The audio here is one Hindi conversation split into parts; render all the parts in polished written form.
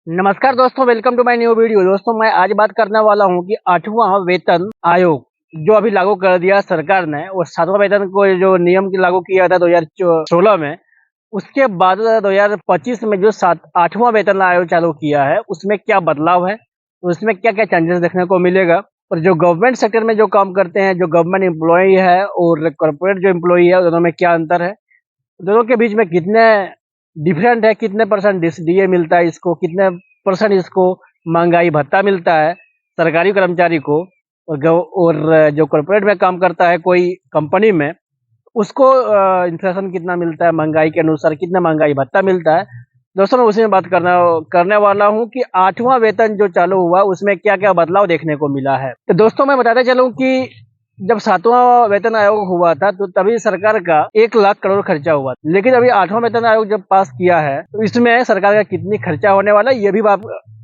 नमस्कार दोस्तों, welcome to my new video. दोस्तों, मैं आज बात करने वाला हूं कि 8वां वेतन आयोग जो अभी लागू कर दिया सरकार ने, और 7वां वेतन को जो नियम की लागू किया था 2016 में, उसके बाद 2025 में जो 8वां वेतन आयोग चालू किया है, उसमें क्या बदलाव है, उसमें क्या क्या चेंजेस देखने को मिलेगा, और जो गवर्नमेंट सेक्टर में जो काम करते हैं, जो गवर्नमेंट एम्प्लॉय है और कॉर्पोरेट जो एम्प्लॉय है, दोनों में क्या अंतर है, दोनों के बीच में कितने डिफरेंट है, कितने परसेंट डीए मिलता है इसको, कितने परसेंट इसको महंगाई भत्ता मिलता है सरकारी कर्मचारी को, और जो कॉर्पोरेट में काम करता है कोई कंपनी में, उसको इन्फ्लेशन कितना मिलता है, महंगाई के अनुसार कितना महंगाई भत्ता मिलता है। दोस्तों, मैं उसी में बात करने वाला हूं कि 8वां वेतन जो चालू हुआ उसमें क्या क्या बदलाव देखने को मिला है। तो दोस्तों, मैं बताते चलूं कि जब 7वां वेतन आयोग हुआ था तो तभी सरकार का 1 लाख करोड़ खर्चा हुआ, लेकिन अभी 8वां वेतन आयोग जब पास किया है तो इसमें सरकार का कितनी खर्चा होने वाला है, ये भी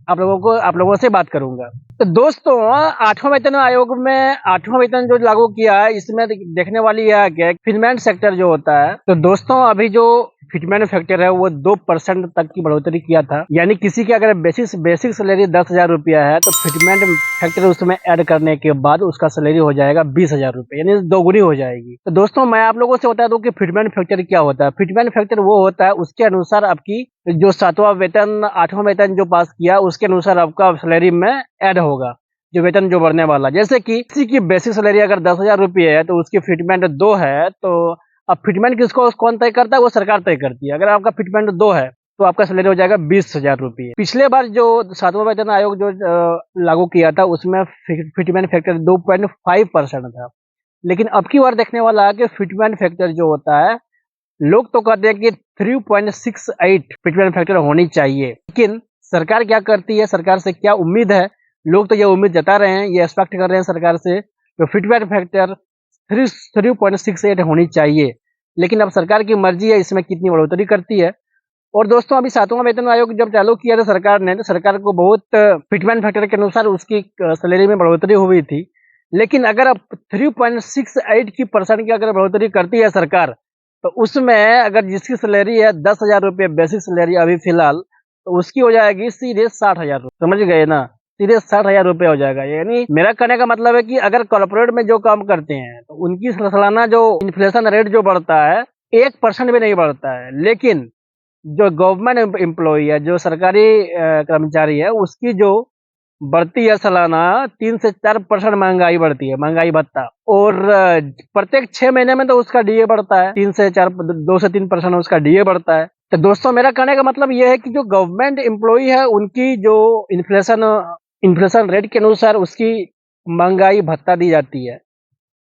आप लोगों से बात करूंगा। तो दोस्तों, 8वां वेतन आयोग में 8वां वेतन जो लागू किया है, इसमें देखने वाली यह है कि फिटमेंट सेक्टर जो होता है, तो दोस्तों अभी जो फिटमेंट फैक्टर है वो 2% तक की बढ़ोतरी किया था। यानी किसी की अगर बेसिक सैलरी 10,000 रुपया है तो फिटमेंट फैक्टर उसमें ऐड करने के बाद उसका सैलरी हो जाएगा 20,000 रुपये, यानी दोगुनी हो जाएगी। तो दोस्तों, मैं आप लोगों से बता दूं कि फिटमेंट फैक्टर क्या होता है। फिटमेंट फैक्टर वो होता है, उसके अनुसार आपकी जो 7वां वेतन 8वां वेतन जो पास किया उसके अनुसार आपका सैलरी में ऐड होगा जो वेतन जो बढ़ने वाला। जैसे कि किसी की बेसिक सैलरी अगर 10,000 रुपये है तो उसकी फिटमेंट 2 है, तो अब फिटमेंट किसको कौन तय करता है, वो सरकार तय करती है। अगर आपका फिटमेंट 2 है तो आपका सैलरी हो जाएगा 20,000 रुपये। पिछले बार जो 7वां वेतन आयोग जो लागू किया था उसमें फिटमेंट फैक्टर 2.5% था, लेकिन अब की बार देखने वाला है कि फिटमेंट फैक्टर जो होता है, लोग तो कहते हैं कि 3.68 फिटमेंट फैक्टर होनी चाहिए, लेकिन सरकार क्या करती है, सरकार से क्या उम्मीद है, लोग तो ये उम्मीद जता रहे हैं, ये एक्सपेक्ट कर रहे हैं सरकार से तो फिटमेंट फैक्टर 3.68 होनी चाहिए। लेकिन अब सरकार की मर्जी है इसमें कितनी बढ़ोतरी करती है। और दोस्तों, अभी 7वां वेतन आयोग जब चालू किया था सरकार ने, तो सरकार को बहुत फिटमेंट फैक्टर के अनुसार उसकी सैलरी में बढ़ोतरी हुई थी। लेकिन अगर अब 3.68 की परसेंट की अगर बढ़ोतरी करती है सरकार, तो उसमें अगर जिसकी सैलरी है 10,000 रुपये बेसिक सैलरी अभी फिलहाल, तो उसकी हो जाएगी सीधे 60,000 रुपये। समझ गए ना, सीधे 60,000 रुपये हो जाएगा। यानी मेरा कहने का मतलब है कि अगर कॉर्पोरेट में जो काम करते हैं तो उनकी सालाना जो इन्फ्लेशन रेट जो बढ़ता है 1% भी नहीं बढ़ता है, लेकिन जो गवर्नमेंट एम्प्लॉई है, जो सरकारी कर्मचारी है, उसकी जो बढ़ती है सालाना 3 से 4% महंगाई बढ़ती है, महंगाई भत्ता। और प्रत्येक 6 महीने में तो उसका डीए बढ़ता है, 2 से 3% उसका डीए बढ़ता है। तो दोस्तों, मेरा कहने का मतलब यह है कि जो गवर्नमेंट एम्प्लॉई है उनकी जो इन्फ्लेशन रेट के अनुसार उसकी महंगाई भत्ता दी जाती है,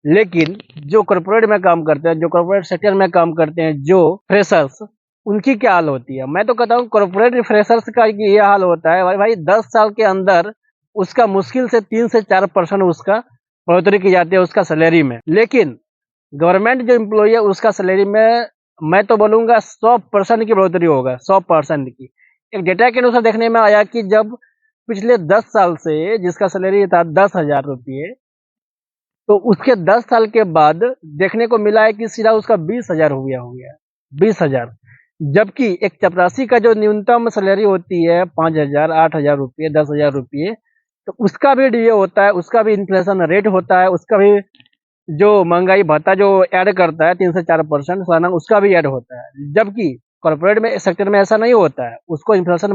लेकिन जो कॉर्पोरेट में काम करते हैं, जो कॉर्पोरेट सेक्टर में काम करते हैं, जो फ्रेशर्स, उनकी क्या हाल होती है। मैं तो कहता हूँ कॉर्पोरेट फ्रेशर्स का ये हाल होता है, भाई 10 साल के अंदर उसका मुश्किल से 3 से 4% उसका बढ़ोतरी की जाती है उसका सैलरी में। लेकिन गवर्नमेंट जो एम्प्लॉई है उसका सैलरी में मैं तो बोलूंगा 100% की बढ़ोतरी होगा, 100% की। एक डेटा के अनुसार देखने में आया कि जब पिछले 10 साल से जिसका सैलरी था 10,000 रुपये, तो उसके 10 साल के बाद देखने को मिला है कि सीधा उसका 20,000 हो गया 20,000। जबकि एक चपरासी का जो न्यूनतम सैलरी होती है 5,000, 8,000 रुपये, 10,000 रुपये, तो उसका भी डीए होता है, उसका भी इन्फ्लेशन रेट होता है, उसका भी जो महंगाई भत्ता जो ऐड करता है 3 से 4% सालाना, उसका भी ऐड होता है। जबकि कॉर्पोरेट में सेक्टर में ऐसा नहीं होता है, उसको इन्फ्लेशन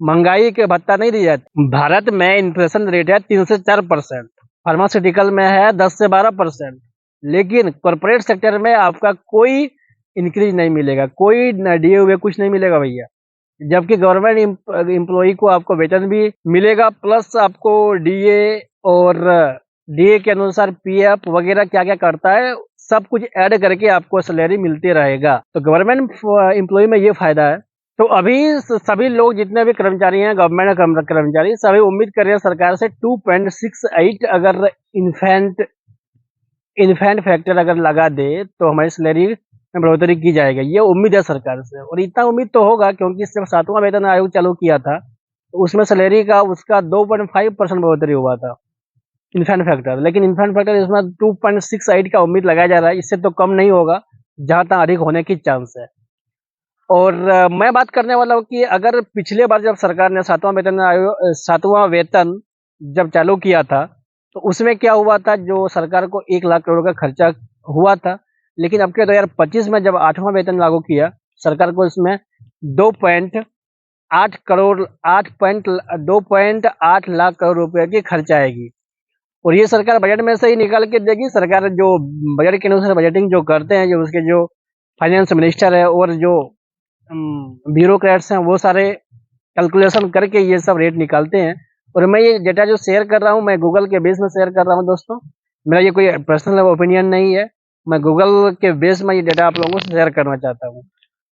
महंगाई के भत्ता नहीं दी जाती। भारत में इन्फ्लेशन रेट है 3 से 4%, फार्मास्यूटिकल में है 10 से 12%, लेकिन कॉर्पोरेट सेक्टर में आपका कोई इंक्रीज नहीं मिलेगा, कोई डीए हुए कुछ नहीं मिलेगा भैया। जबकि गवर्नमेंट एम्प्लॉई को आपको वेतन भी मिलेगा, प्लस आपको डीए, और डीए के अनुसार पीएफ वगैरह क्या क्या करता है, सब कुछ ऐड करके आपको सैलरी मिलती रहेगा। तो गवर्नमेंट एम्प्लॉई में ये फायदा है। तो अभी सभी लोग जितने भी कर्मचारी हैं, गवर्नमेंट कर्मचारी, सभी उम्मीद कर रहे हैं सरकार से 2.68 अगर इन्फेंट फैक्टर अगर लगा दे तो हमारी सैलरी में बढ़ोतरी की जाएगी। ये उम्मीद है सरकार से, और इतना उम्मीद तो होगा क्योंकि जब 7वां वेतन आयोग चालू किया था तो उसमें सैलरी का उसका 2.5% बढ़ोतरी हुआ था इन्फेंट फैक्टर, लेकिन इन्फेंट फैक्टर इसमें 2.68 का उम्मीद लगाया जा रहा है। इससे तो कम नहीं होगा, जहां तक अधिक होने की चांस है। और मैं बात करने वाला हूँ कि अगर पिछले बार जब सरकार ने सातवां वेतन जब चालू किया था, तो उसमें क्या हुआ था, जो सरकार को 1 लाख करोड़ का खर्चा हुआ था। लेकिन अब के 2025 में जब 8वां वेतन लागू किया, सरकार को इसमें 2.8 करोड़ 2.8 लाख करोड़ रुपए की खर्च आएगी। और ये सरकार बजट में से ही निकाल के देगी। सरकार जो बजट के अनुसार बजटिंग जो करते हैं, जो उसके जो फाइनेंस मिनिस्टर है और जो ब्यूरोक्रेट्स हैं, वो सारे कैलकुलेशन करके ये सब रेट निकालते हैं। और मैं ये डेटा जो शेयर कर रहा हूँ, मैं गूगल के बेस में शेयर कर रहा हूँ दोस्तों। मेरा ये कोई पर्सनल ओपिनियन नहीं है, मैं गूगल के बेस में ये डेटा आप लोगों से शेयर करना चाहता हूँ।